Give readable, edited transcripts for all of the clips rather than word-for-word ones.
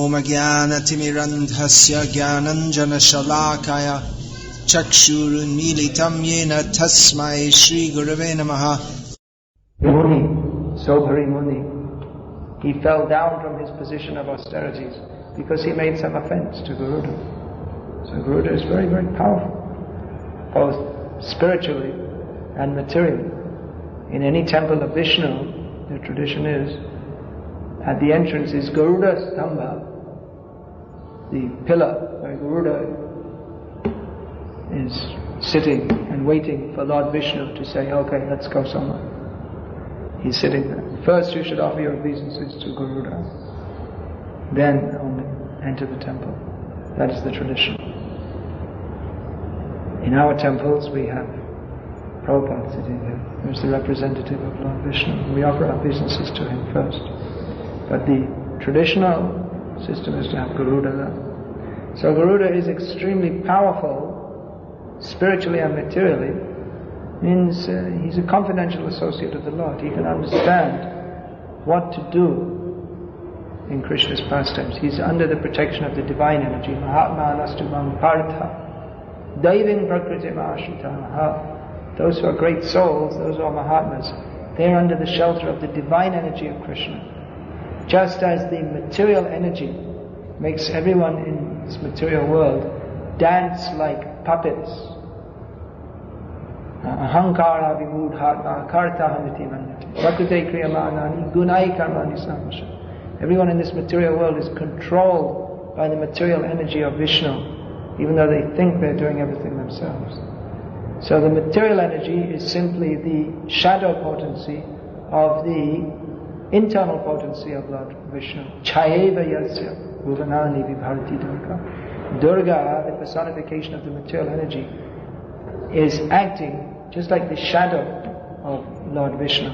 Om Jnanatimirandhasya Jnananjana Shalakaya Chakshurunmilitam Yena Tasmai Shri Gurave Namaha. Muni, Sobhari Muni, he fell down from his position of austerities because he made some offense to Garuda. So Garuda is very, very powerful, both spiritually and materially. In any temple of Vishnu, the tradition is, at the entrance is Garuda Stambha, the pillar where Garuda is sitting and waiting for Lord Vishnu to say, okay, let's go somewhere. He's sitting there. First you should offer your obeisances to Garuda, then only enter the temple. That is the tradition. In our temples we have Prabhupada sitting here, who's the representative of Lord Vishnu. We offer our obeisances to him first. But the traditional system is to have Garuda there. So Garuda is extremely powerful, spiritually and materially. Means he's a confidential associate of the Lord. He can understand what to do in Krishna's pastimes. He's under the protection of the divine energy. Mahatma anastumam partha daiving prakriti mahashitaha. Those who are great souls, those who are Mahatmas, they're under the shelter of the divine energy of Krishna. Just as the material energy makes everyone in this material world dance like puppets. Ahankara vimudhatma kartahamiti manati prakute kriyamanani gunai karmani samasha. Everyone in this material world is controlled by the material energy of Vishnu, even though they think they're doing everything themselves. So the material energy is simply the shadow potency of the internal potency of Lord Vishnu. Chayeva yasya bhuvanani vibharati Durga. Durga, the personification of the material energy, is acting just like the shadow of Lord Vishnu,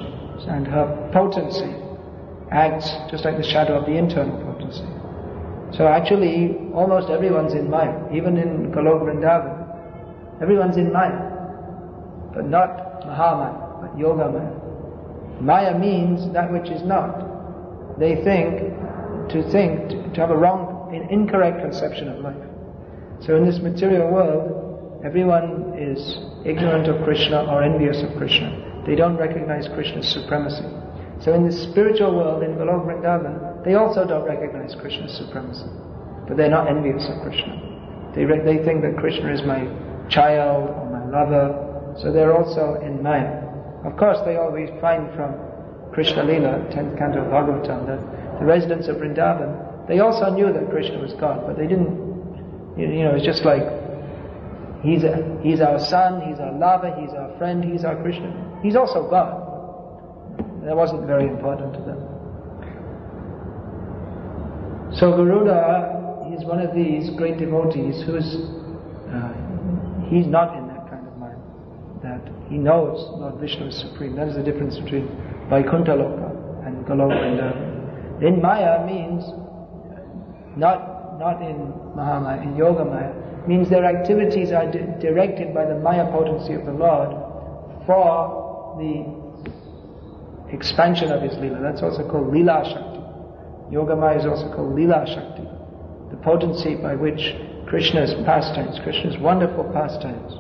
and her potency acts just like the shadow of the internal potency. So actually almost everyone's in Maya, even in Golok Vrindavan, everyone's in Maya, but not Mahamaya, but Yoga Maya. Maya means that which is not. They to have a wrong, incorrect conception of life. So in this material world, everyone is ignorant of Krishna or envious of Krishna. They don't recognize Krishna's supremacy. So in the spiritual world, in Golok Vrindavan, they also don't recognize Krishna's supremacy. But they're not envious of Krishna. They think that Krishna is my child or my lover, so they're also in Maya. Of course, they always find from Krishna Lila, 10th canto of Bhagavatam, that the residents of Vrindavan, they also knew that Krishna was God, but they didn't, it's just like, He's our son, he's our lover, he's our friend, he's our Krishna. He's also God. That wasn't very important to them. So Garuda is one of these great devotees he's not in that kind of mind. That he knows Lord Vishnu is supreme. That is the difference between Vaikuntha Loka and Golok Vrindavan. In Maya means, not in Mahamaya, in Yoga Maya, means their activities are directed by the Maya potency of the Lord for the expansion of His Leela. That's also called Leela Shakti. Yoga Maya is also called Leela Shakti. The potency by which Krishna's pastimes, Krishna's wonderful pastimes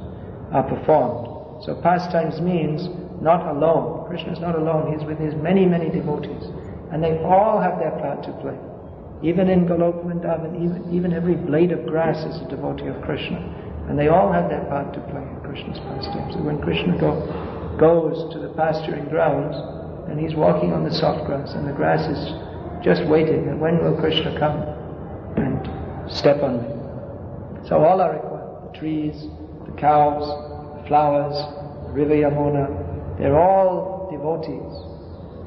are performed. So pastimes means not alone. Krishna is not alone. He is with His many, many devotees. And they all have their part to play. Even in Golok Vrindavan, even every blade of grass is a devotee of Krishna. And they all have their part to play in Krishna's pastimes. So when Krishna goes to the pasturing grounds, and he's walking on the soft grass, and the grass is just waiting, and when will Krishna come and step on me? So all are required. The trees, the cows, the flowers, the river Yamuna, they're all devotees.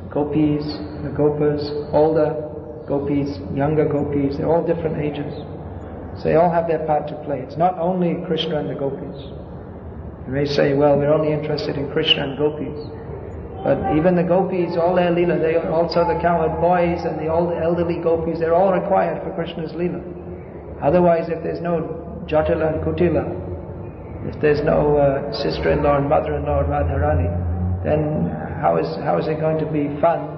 The gopis, the gopas, older gopis, younger gopis, they're all different ages. So they all have their part to play. It's not only Krishna and the gopis. You may say, well, we're only interested in Krishna and gopis. But even the gopis, all their leela, they also the cowherd boys and the old elderly gopis, they're all required for Krishna's leela. Otherwise, if there's no Jatila and Kutila, if there's no sister-in-law and mother-in-law Radharani, then how is it going to be fun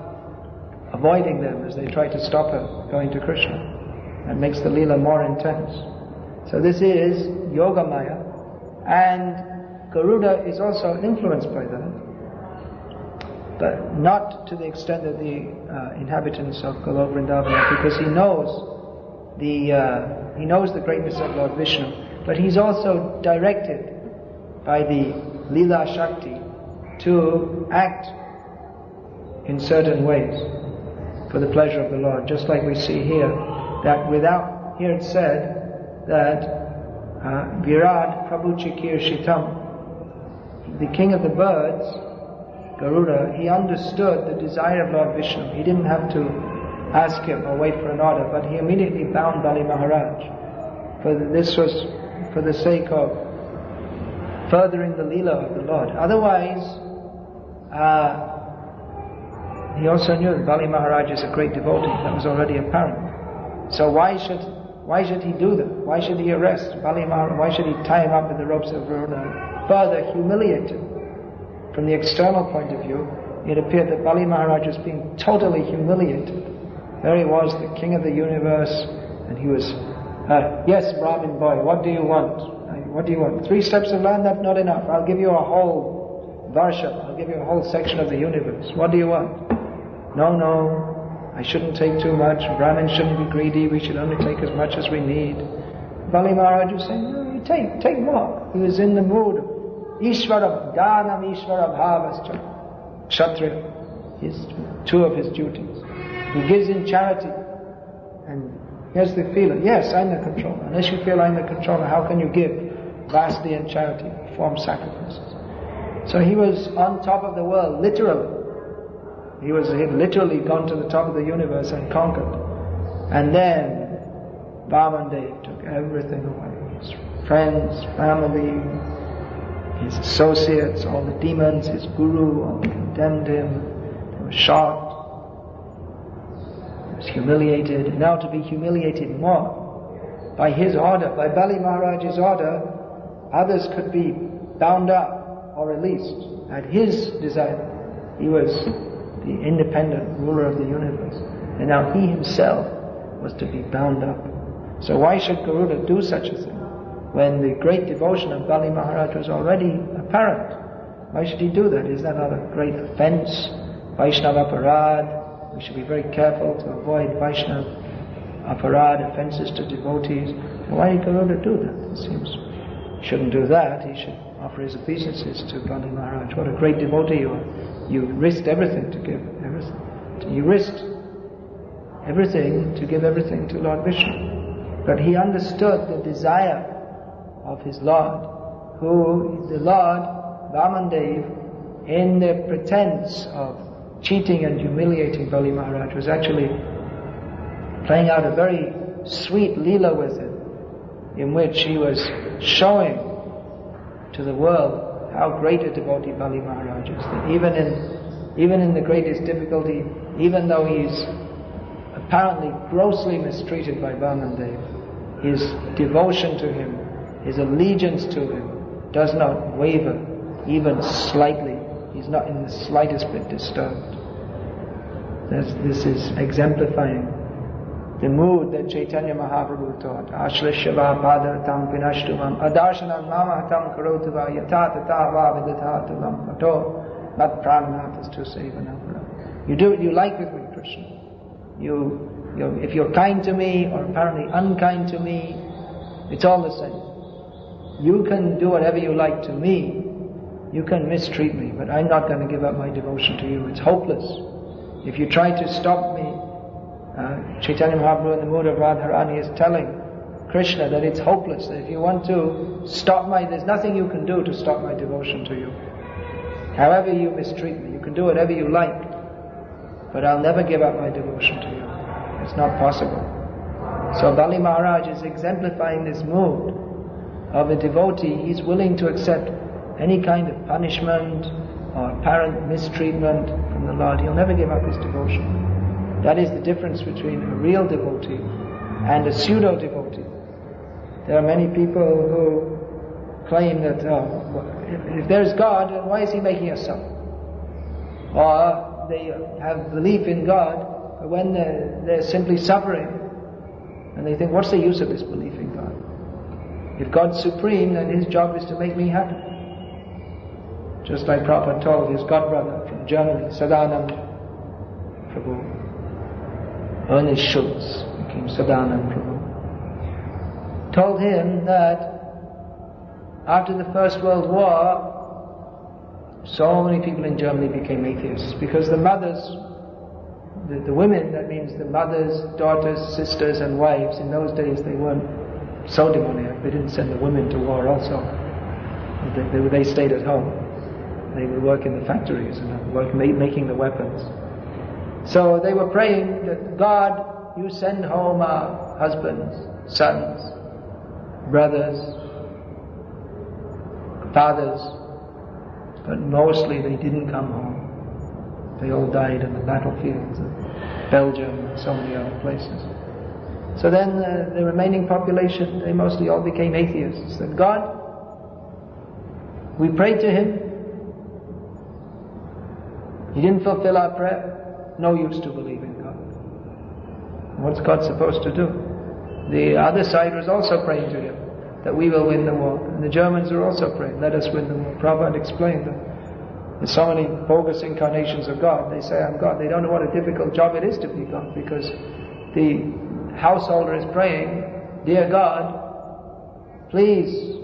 avoiding them as they try to stop her going to Krishna? That makes the Leela more intense. So this is Yogamaya, and Garuda is also influenced by that, but not to the extent of the inhabitants of Golok Vrindavana, because he knows the greatness of Lord Vishnu, but he's also directed by the Leela Shakti to act in certain ways for the pleasure of the Lord. Just like we see here, that here it's said that Virad Prabhu Chikir Shitam, the king of the birds, Garuda, he understood the desire of Lord Vishnu. He didn't have to ask him or wait for an order, but he immediately bound Bali Maharaj. This was for the sake of furthering the Leela of the Lord. Otherwise, he also knew that Bali Maharaj is a great devotee. That was already apparent. So why should he do that? Why should he arrest Bali Maharaj? Why should he tie him up with the ropes of Baroda? Further humiliate him. From the external point of view, it appeared that Bali Maharaj was being totally humiliated. There he was, the king of the universe, and he was, yes, Brahmin boy, what do you want? What do you want? 3 steps of land, that's not enough. I'll give you a whole Varsha, I'll give you a whole section of the universe. What do you want? No, I shouldn't take too much. Brahmins shouldn't be greedy. We should only take as much as we need. Bali Maharaj was saying, no, you take more. He was in the mood. Ishvara Dhanam Ishvara Bhavascha. Kshatriya is 2 of his duties. He gives in charity. And here's the feeling, yes, I'm the controller. Unless you feel I'm the controller, how can you give vastly in charity, perform sacrifices? So he was on top of the world, literally. He had literally gone to the top of the universe and conquered. And then Vamandev took everything away. His friends, family, his associates, all the demons, his guru, all condemned him. They were shocked. He was humiliated. Now to be humiliated more. By his order, by Bali Maharaj's order, others could be bound up or released at his desire. He was the independent ruler of the universe. And now he himself was to be bound up. So why should Garuda do such a thing? When the great devotion of Bali Maharaj was already apparent. Why should he do that? Is that not a great offense? Vaishnava Aparad. We should be very careful to avoid Vaishnava Aparad, offenses to devotees. Why did Garuda do that? It seems he shouldn't do that. He should offer his obeisances to Bali Maharaj. What a great devotee you are. You risked everything to give everything. You risked everything to give everything to Lord Vishnu. But he understood the desire of his Lord, who, the Lord, Vamandev, in the pretense of cheating and humiliating Bali Maharaj, was actually playing out a very sweet Leela with him, in which he was showing to the world how great a devotee Bali Maharaj is. That even in the greatest difficulty, even though he's apparently grossly mistreated by Vamandev, his devotion to him, his allegiance to him, does not waver even slightly. He's not in the slightest bit disturbed. This is exemplifying the mood that Chaitanya Mahaprabhu taught. Ashlishava padaratam pinashtumam adarshanam namahatam karotuva yata tata va vidatatuvam pato mat prananatas tu sevanavara. You do what you like with me, Krishna. If you're kind to me or apparently unkind to me, it's all the same. You can do whatever you like to me. You can mistreat me, but I'm not going to give up my devotion to you. It's hopeless. If you try to stop me, Chaitanya Mahaprabhu in the mood of Radharani is telling Krishna that it's hopeless, that if you want to stop there's nothing you can do to stop my devotion to you. However you mistreat me, you can do whatever you like, but I'll never give up my devotion to you. It's not possible. So Bali Maharaj is exemplifying this mood of a devotee. He's willing to accept any kind of punishment or apparent mistreatment from the Lord. He'll never give up his devotion. That is the difference between a real devotee and a pseudo-devotee. There are many people who claim that if there's God, then why is he making us suffer? Or they have belief in God, but when they're simply suffering, And they think, what's the use of this belief in God? If God's supreme, then His job is to make me happy. Just like Prabhupada told his godbrother from Germany, Sadanand Prabhu, Ernest Schultz became Sadanand Prabhu, told him that after the First World War, so many people in Germany became atheists because the mothers, the women, that means the mothers, daughters, sisters and wives, in those days they weren't so demoniac. They didn't send the women to war also. They stayed at home. They would work in the factories and work making the weapons. So they were praying that, God, you send home our husbands, sons, brothers, fathers. But mostly they didn't come home. They all died in the battlefields of Belgium and so many other places. So then the remaining population, they mostly all became atheists. Said, God, we prayed to Him. He didn't fulfill our prayer. No use to believe in God. What's God supposed to do? The other side was also praying to Him that we will win the war. And the Germans were also praying, let us win the war. Prabhupada explained that there's so many bogus incarnations of God. They say, I'm God. They don't know what a difficult job it is to be God, because the householder is praying, dear God, please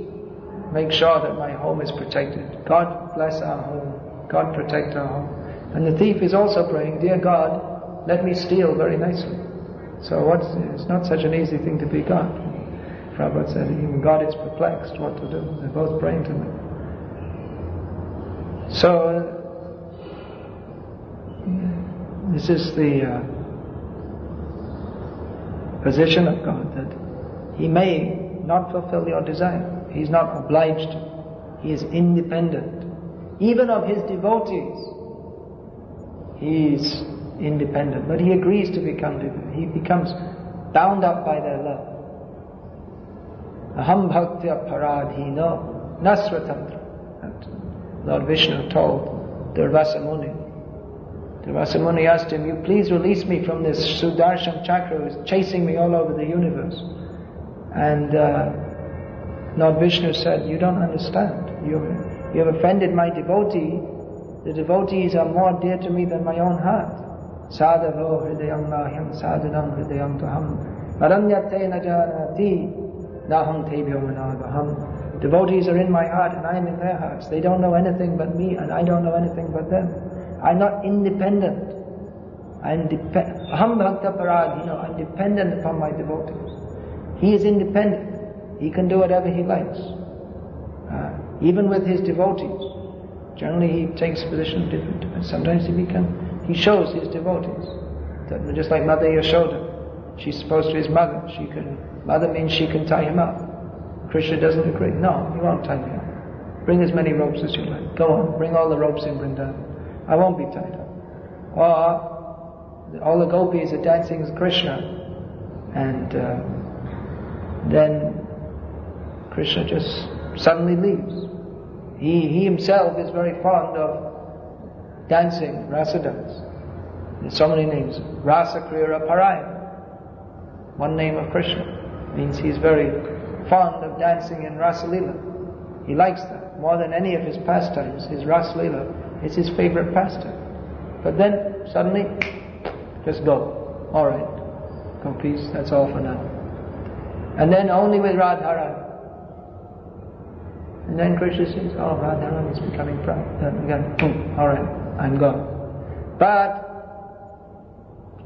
make sure that my home is protected. God bless our home. God protect our home. And the thief is also praying, dear God, let me steal very nicely. So it's not such an easy thing to be God. Prabhupada said, even God is perplexed what to do. They're both praying to me. So, this is the position of God, that He may not fulfill your desire. He's not obliged to. He is independent. Even of His devotees, He is independent. But He agrees to become dependent. He becomes bound up by their love. Aham bhaktya paradhino nasvatantra. Lord Vishnu told Durvasa Muni. Durvasa Muni asked him, you please release me from this Sudarshan Chakra who is chasing me all over the universe. And Lord Vishnu said, you don't understand. You have offended my devotee. The devotees are more dear to me than my own heart. Sadhavo hridayam mahyam sadhanam hridayam tuham aranyate najanati naham tebhyo manavaham. Devotees are in my heart and I am in their hearts. They don't know anything but me and I don't know anything but them. I'm not independent. I'm dependent upon my devotees. He is independent. He can do whatever he likes. Even with his devotees. Generally he takes a position different. Sometimes he shows his devotees. Just like Mother Yashoda. She's supposed to his mother. Mother means she can tie him up. Krishna doesn't agree. No, you won't tie me up. Bring as many ropes as you like. Go on, bring all the ropes in Vrindavan. I won't be tied up. Or all the gopis are dancing with Krishna, and then Krishna just suddenly leaves. He himself is very fond of dancing, rasa dance. There's so many names. Rasa Kriya Paraya. One name of Krishna. Means he's very fond of dancing in Rasa Lila. He likes that. More than any of his pastimes, his Rasa Lila is his favorite pastime. But then, suddenly, just go. Alright. Go peace, that's all for now. And then only with Radharani. And then Krishna says, oh, Radharani is becoming proud. Then again, alright, I'm gone. But,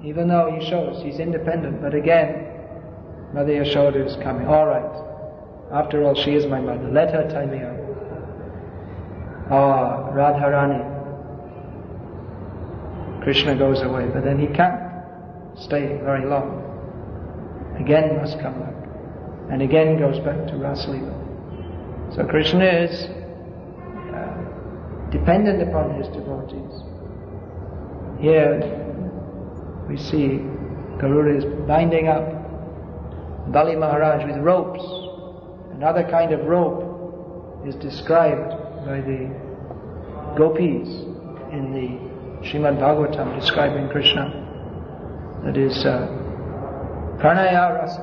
even though he shows he's independent, but again, Mother Yashoda is coming. Alright. After all, she is my mother. Let her tie me up. Oh, Radharani. Krishna goes away, but then he can't stay very long. Again must come back. And again goes back to Raslila. So Krishna is dependent upon his devotees. Here we see Garuda is binding up Bali Maharaj with ropes. Another kind of rope is described by the gopis in the Srimad Bhagavatam describing Krishna. That is Pranaya Rasa.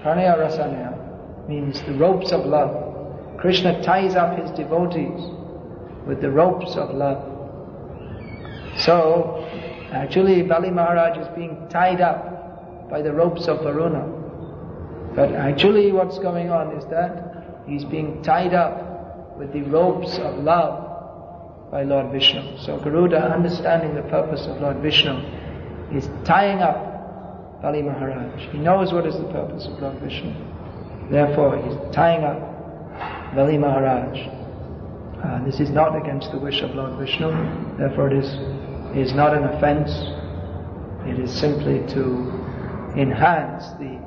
Pranaya Rasanaya means the ropes of love. Krishna ties up his devotees with the ropes of love. So, actually Bali Maharaj is being tied up by the ropes of Varuna. But actually what's going on is that he's being tied up with the ropes of love by Lord Vishnu. So Garuda, understanding the purpose of Lord Vishnu, is tying up Bali Maharaj. He knows what is the purpose of Lord Vishnu. Therefore he's tying up Bali Maharaj. This is not against the wish of Lord Vishnu, therefore it is not an offense. It is simply to enhance the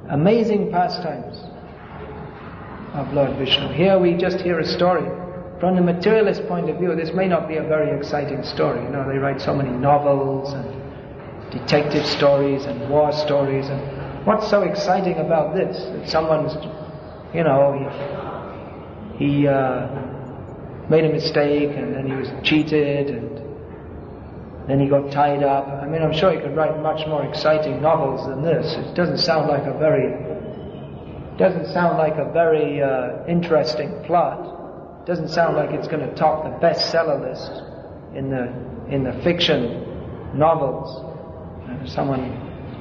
amazing pastimes of Lord Vishnu. Here we just hear a story. From the materialist point of view, this may not be a very exciting story. You know, they write so many novels and detective stories and war stories, and what's so exciting about this? That someone's, you know, he made a mistake and then he was cheated and then he got tied up. I mean, I'm sure he could write much more exciting novels than this. It doesn't sound like a very interesting plot. It doesn't sound like it's going to top the bestseller list in the fiction novels. Someone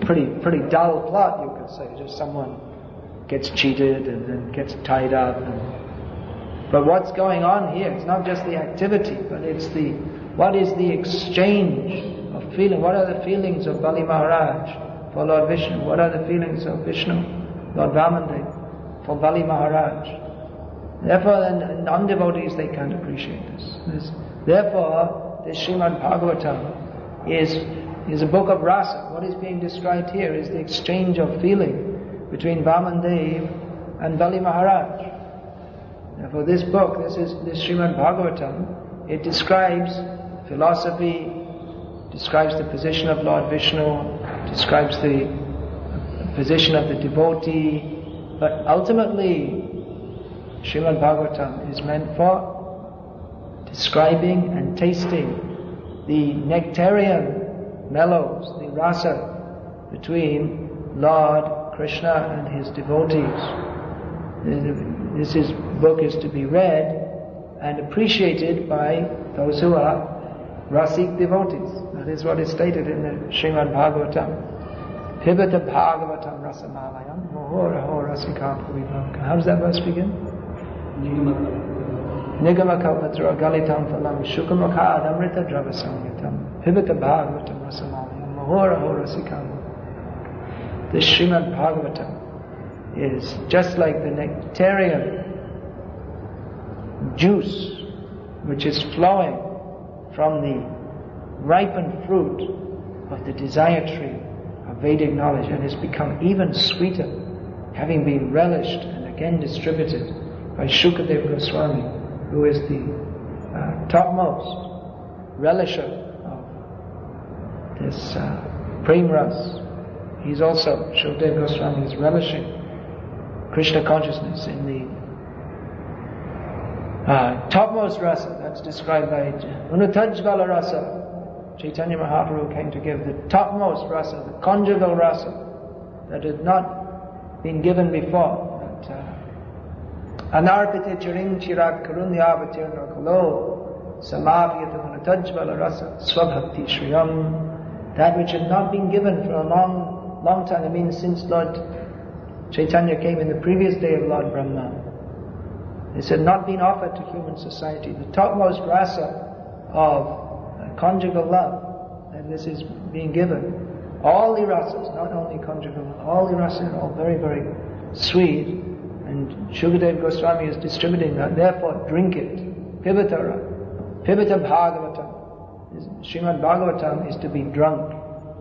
pretty dull plot, you could say. Just someone gets cheated and then gets tied up. But what's going on here? It's not just the activity, but it's what is the exchange of feeling? What are the feelings of Bali Maharaj for Lord Vishnu? What are the feelings of Vishnu, Lord Vamandev, for Bali Maharaj? Therefore, the non-devotees, they can't appreciate this. Therefore, the Srimad Bhagavatam is a book of rasa. What is being described here is the exchange of feeling between Vamandev and Bali Maharaj. Therefore, this book, this Srimad Bhagavatam, it describes philosophy, describes the position of Lord Vishnu, describes the position of the devotee, but ultimately Srimad Bhagavatam is meant for describing and tasting the nectarian mellows, the rasa between Lord Krishna and his devotees. This book is to be read and appreciated by those who are Rasik devotees. That is what is stated in the Srimad Bhagavatam. Pibata Bhagavatam Rasamalayam Mohoraho Rasikam Purivamka. How does that verse begin? Nigama Kalpatra Galitam Phalam Shukamaka Adamrita Dravasamyatam Pibata Bhagavatam Rasamalayam Mohoraho Rasikam. The Srimad Bhagavatam is just like the nectarian juice which is flowing from the ripened fruit of the desire tree of Vedic knowledge, and has become even sweeter, having been relished and again distributed by Shukadeva Goswami, who is the topmost relisher of this Prem Ras. He's also, Shukadeva Goswami is relishing Krishna consciousness in the topmost rasa. That's described by Unatajvala rasa. Chaitanya Mahaprabhu came to give the topmost rasa, the conjugal rasa, that had not been given before. Anarpite charing chirak karunyavatirna kalo samavyatam unatajvala rasa swabhakti shriyam. That which had not been given for a long time. I mean, since Lord Chaitanya came in the previous day of Lord Brahma. This had not been offered to human society. The topmost rasa of conjugal love, and this is being given. All the rasas, not only conjugal, all the rasas are all very, very sweet, and Shukadeva Goswami is distributing that. Therefore, drink it. Pibata Bhagavatam. Srimad Bhagavatam is to be drunk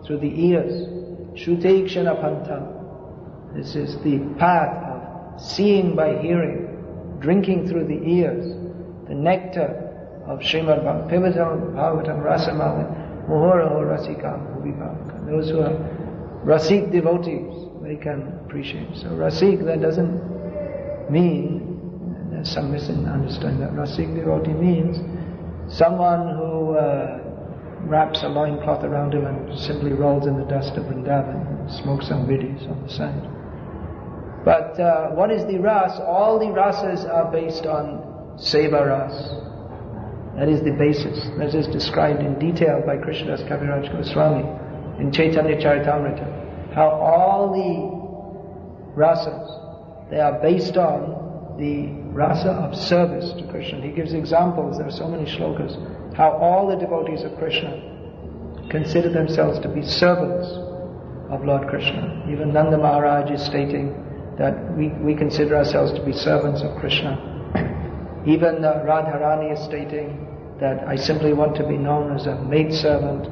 through the ears. Shrutekshana Pantam. This is the path of seeing by hearing, drinking through the ears, the nectar of Srimad Bhagavatam Rasamala, Mohoraho Rasikam Bhuvibhavaka. Those who are Rasik devotees, they can appreciate. So Rasik, that doesn't mean, there's some misunderstanding that Rasik devotee means someone who wraps a loincloth around him and simply rolls in the dust of Vrindavan and smokes some bidis on the side. But what is the ras? All the rasas are based on seva ras. That is the basis. That is described in detail by Krishnadas Kaviraj Goswami in Chaitanya Charitamrita. How all the rasas, they are based on the rasa of service to Krishna. He gives examples, there are so many shlokas, how all the devotees of Krishna consider themselves to be servants of Lord Krishna. Even Nanda Maharaj is stating that we consider ourselves to be servants of Krishna. Even Radharani is stating that I simply want to be known as a maidservant.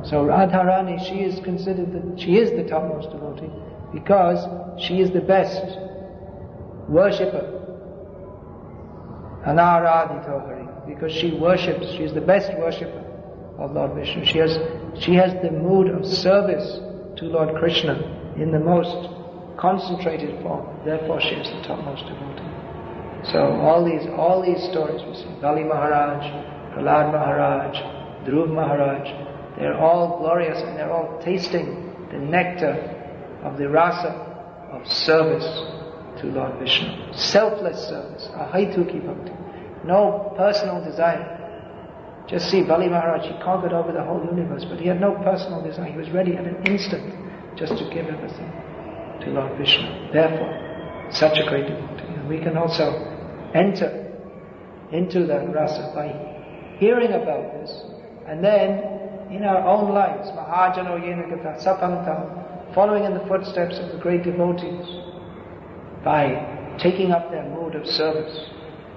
So Radharani, she is considered that she is the topmost devotee because she is the best worshipper. Anaradhito Hari, because she worships, she is the best worshipper of Lord Vishnu. She has the mood of service to Lord Krishna in the most concentrated form. Therefore she is the topmost devotee. So all these stories we see, Bali Maharaj, Prahlad Maharaj, Dhruv Maharaj, they're all glorious and they're all tasting the nectar of the rasa of service to Lord Vishnu. Selfless service, ahaituki bhakti. No personal desire. Just see Bali Maharaj, he conquered over the whole universe, but he had no personal desire. He was ready at an instant just to give everything to Lord Vishnu. Therefore, such a great devotee. And we can also enter into that rasa by hearing about this, and then in our own lives, Mahajano Yenagata Sapanta, following in the footsteps of the great devotees, by taking up their mood of service.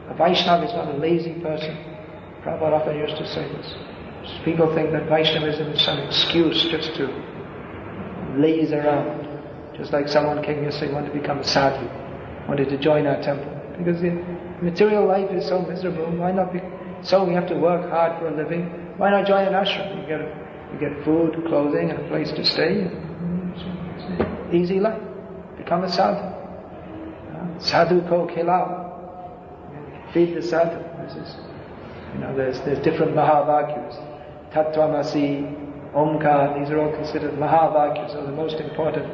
A Vaishnava is not a lazy person. Prabhupada often used to say this. People think that Vaishnavism is some excuse just to laze around. Just like someone came yesterday, wanted to become a sadhu, wanted to join our temple. Because the material life is so miserable, why not be... So we have to work hard for a living. Why not join an ashram? You get food, clothing, and a place to stay. It's an easy life. Become a sadhu. Sadhu ko khilao. Feed the sadhu. There's different Mahavakyas. Tattvamasi, Omkar, these are all considered Mahavakyas, or the most important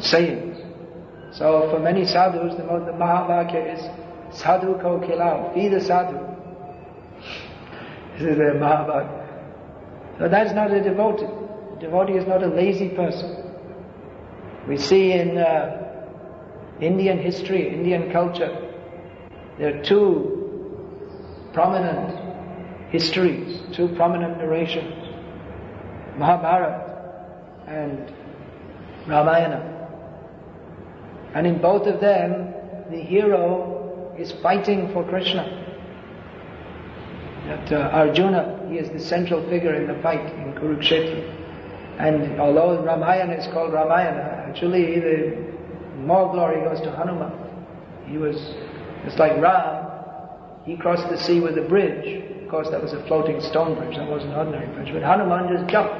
sayings. So for many sadhus, the Mahavakya is Sadhu ko khilao, feed the sadhu. This is a Mahavakya. So that's not a devotee. A devotee is not a lazy person. We see in Indian history, Indian culture, there are two prominent histories, two prominent narrations, Mahabharata and Ramayana. And in both of them, the hero is fighting for Krishna. That Arjuna, he is the central figure in the fight in Kurukshetra. And although Ramayana is called Ramayana, actually the more glory goes to Hanuman. It's like Ram, he crossed the sea with a bridge. Of course that was a floating stone bridge, that wasn't an ordinary bridge, but Hanuman just jumped.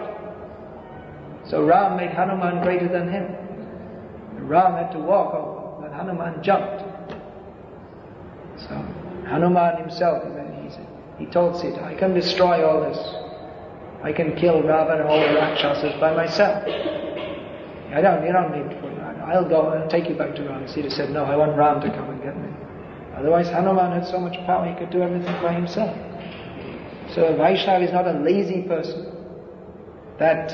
So Ram made Hanuman greater than him. Ram had to walk over, but Hanuman jumped. So Hanuman himself, he told Sita, I can destroy all this. I can kill Ravana and all the Rakshasas by myself. You don't need for that. I'll go and take you back to Ram. Sita said, no, I want Ram to come and get me. Otherwise Hanuman had so much power, he could do everything by himself. So a Vaishnava is not a lazy person. That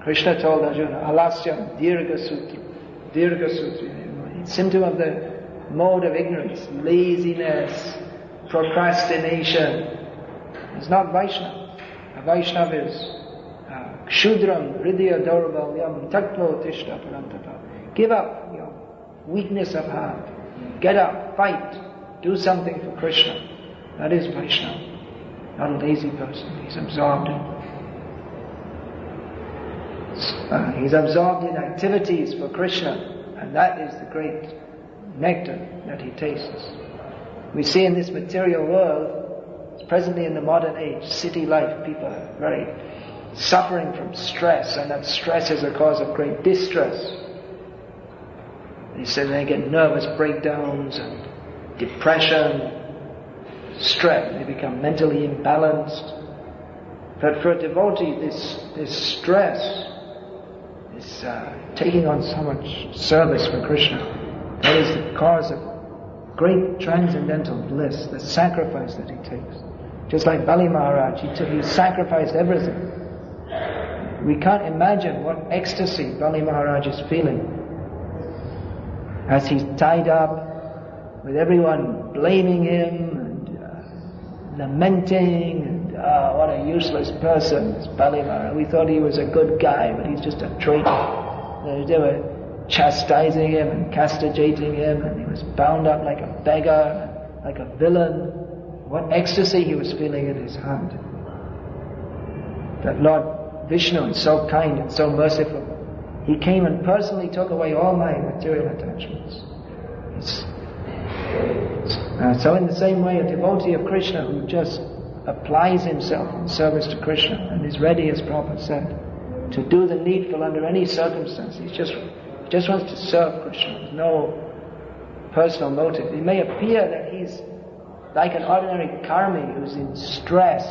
Krishna told Arjuna, Alasyam Dirgha Sutra. It's symptom of the mode of ignorance, laziness, procrastination. It's not Vaishnava. A Vaishnava is Kshudram Hridaya Daurbalyam Tattva Tishta Parantapa. Give up your weakness of heart. Get up, fight, do something for Krishna. That is Vaishnava. Not a lazy person. He's absorbed in activities for Krishna, and that is the great nectar that he tastes. We see in this material world, presently in the modern age, city life, people are very suffering from stress, and that stress is a cause of great distress. They say they get nervous breakdowns and depression, stress, they become mentally imbalanced. But for a devotee, this stress, this taking on so much service for Krishna. That is the cause of great transcendental bliss, the sacrifice that he takes. Just like Bali Maharaj, he sacrificed everything. We can't imagine what ecstasy Bali Maharaj is feeling as he's tied up with everyone blaming him and lamenting and what a useless person is Bali Maharaj. We thought he was a good guy, but he's just a traitor. They were chastising him and castigating him, and he was bound up like a beggar, like a villain. What ecstasy he was feeling in his heart. That Lord Vishnu is so kind and so merciful. He came and personally took away all my material attachments. So in the same way, a devotee of Krishna who just applies himself in service to Krishna and is ready, as Prabhupada said, to do the needful under any circumstance. He just wants to serve Krishna. There's no personal motive. It may appear that he's like an ordinary karmi who's in stress.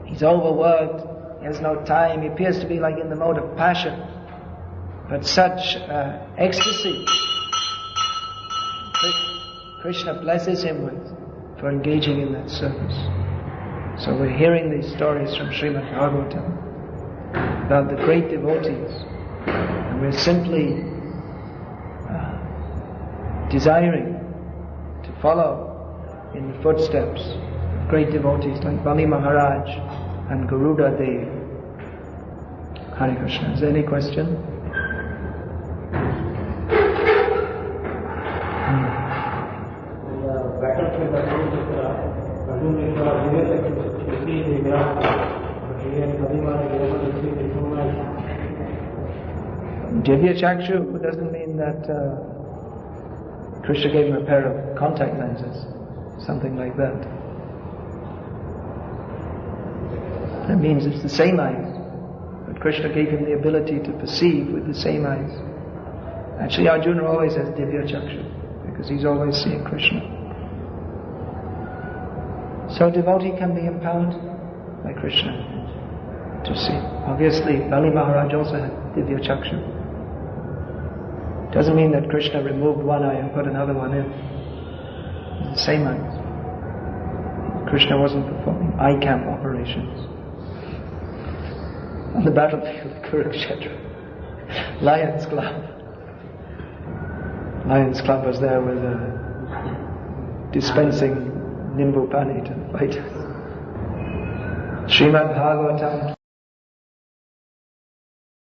He's overworked, he has no time, he appears to be like in the mode of passion. But such ecstasy, Krishna blesses him with for engaging in that service. So we're hearing these stories from Srimad Bhagavatam about the great devotees, and we're simply desiring to follow in the footsteps of great devotees like Bali Maharaj and Garuda Dev. Hare Krishna. Is there any question? Divya Chakshu doesn't mean that Krishna gave him a pair of contact lenses, something like that. That means it's the same eyes, but Krishna gave him the ability to perceive with the same eyes. Actually, Arjuna always has Divya Chakshu, because he's always seeing Krishna. So devotee can be empowered by Krishna to see. Obviously, Bali Maharaj also had Divya Chakshu. Doesn't mean that Krishna removed one eye and put another one in. It's the same eyes. Krishna wasn't performing eye camp operations. On the battlefield of Kurukshetra, Lions Club. Lions Club was there with dispensing Nimbu Pani to the fighters. Srimad Bhagavatam